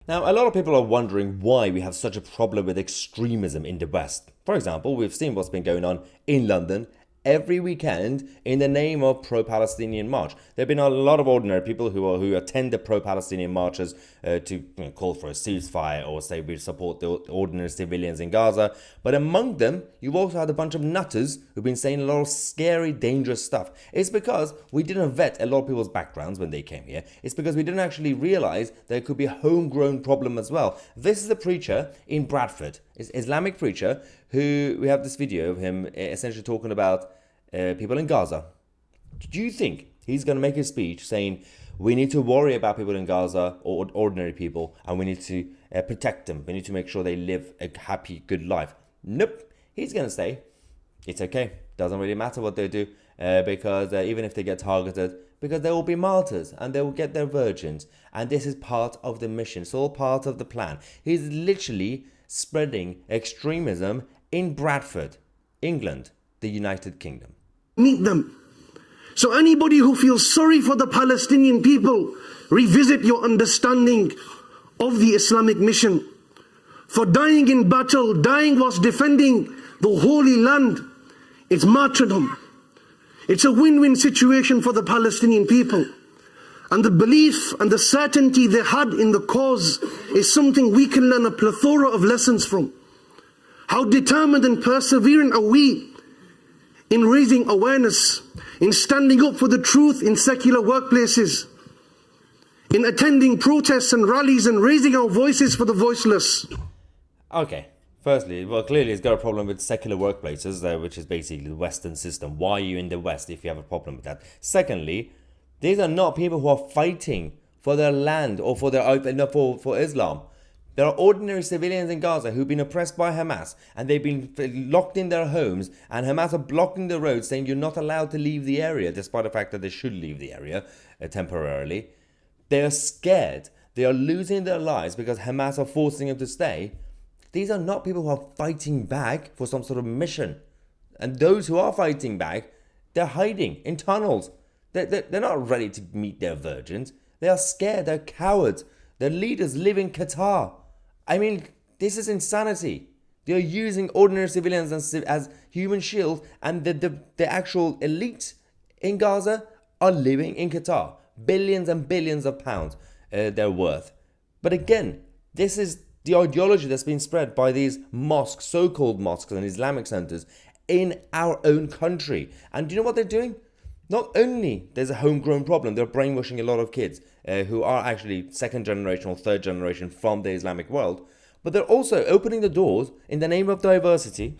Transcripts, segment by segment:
Now, a lot of people are wondering why we have such a problem with extremism in the West. For example, we've seen what's been going on in London every weekend in the name of pro-Palestinian march. There have been a lot of ordinary people who attend the pro-Palestinian marches to call for a ceasefire or say we support the ordinary civilians in Gaza. But among them, you've also had a bunch of nutters who've been saying a lot of scary, dangerous stuff. It's because we didn't vet a lot of people's backgrounds when they came here. It's because we didn't actually realize there could be a homegrown problem as well. This is a preacher in Bradford, an Islamic preacher, who we have this video of him essentially talking about people in Gaza. Do you think he's going to make a speech saying we need to worry about people in Gaza or ordinary people and we need to protect them? We need to make sure they live a happy, good life. Nope. He's going to say it's okay. Doesn't really matter what they do because even if they get targeted, because they will be martyrs and they will get their virgins. And this is part of the mission. It's all part of the plan. He's literally spreading extremism in Bradford, England, the United Kingdom. Meet them. So anybody who feels sorry for the Palestinian people, revisit your understanding of the Islamic mission. For dying in battle, dying whilst defending the Holy Land, it's martyrdom. It's a win-win situation for the Palestinian people. And the belief and the certainty they had in the cause is something we can learn a plethora of lessons from. How determined and persevering are we in raising awareness, in standing up for the truth in secular workplaces, in attending protests and rallies and raising our voices for the voiceless. Okay, firstly, well, clearly he's got a problem with secular workplaces, which is basically the Western system. Why are you in the West if you have a problem with that? Secondly, these are not people who are fighting for their land or for for Islam. There are ordinary civilians in Gaza who've been oppressed by Hamas and they've been locked in their homes, and Hamas are blocking the roads saying you're not allowed to leave the area, despite the fact that they should leave the area temporarily. They are scared. They are losing their lives because Hamas are forcing them to stay. These are not people who are fighting back for some sort of mission. And those who are fighting back, they're hiding in tunnels. They're not ready to meet their virgins. They are scared. They're cowards. Their leaders live in Qatar. I mean, this is insanity. They are using ordinary civilians as human shields, and the actual elite in Gaza are living in Qatar. Billions and billions of pounds they're worth. But again, this is the ideology that's been spread by these mosques, so-called mosques and Islamic centers in our own country. And do you know what they're doing? Not only there's a homegrown problem, they're brainwashing a lot of kids who are actually second generation or third generation from the Islamic world, but they're also opening the doors in the name of diversity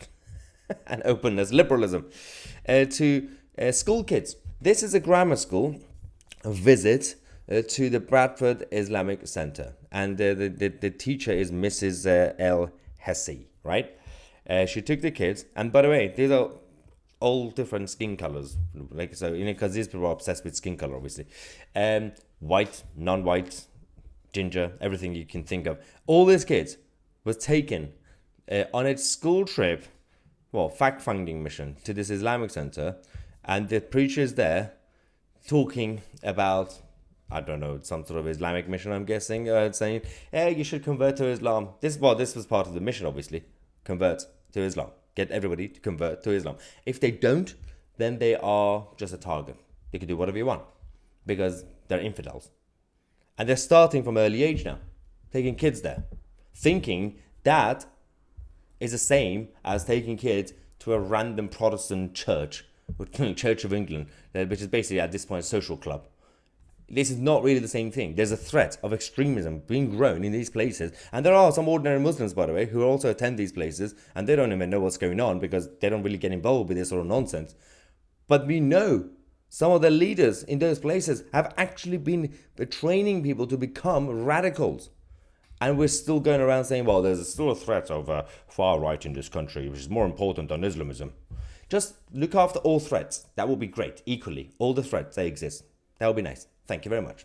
and openness, liberalism, to school kids. This is a grammar school visit to the Bradford Islamic Center, and the teacher is Mrs. El Hessi, right? She took the kids, and by the way, these are all different skin colors, like so, because these people are obsessed with skin color, obviously. White, non-white, ginger, everything you can think of. All these kids was taken on a school trip, fact-finding mission to this Islamic center, and the preacher is there talking about, I don't know, some sort of Islamic mission, I'm guessing, saying, hey, you should convert to Islam. This was part of the mission, obviously. Convert to Islam. Get everybody to convert to Islam. If they don't, then they are just a target. They can do whatever you want because they're infidels. And they're starting from early age now, taking kids there, thinking that is the same as taking kids to a random Protestant church, or Church of England, which is basically at this point a social club. This is not really the same thing. There's a threat of extremism being grown in these places. And there are some ordinary Muslims, by the way, who also attend these places, and they don't even know what's going on because they don't really get involved with this sort of nonsense. But we know some of the leaders in those places have actually been training people to become radicals. And we're still going around saying, well, there's still a threat of far right in this country, which is more important than Islamism. Just look after all threats. That will be great, equally. All the threats, they exist. That would be nice. Thank you very much.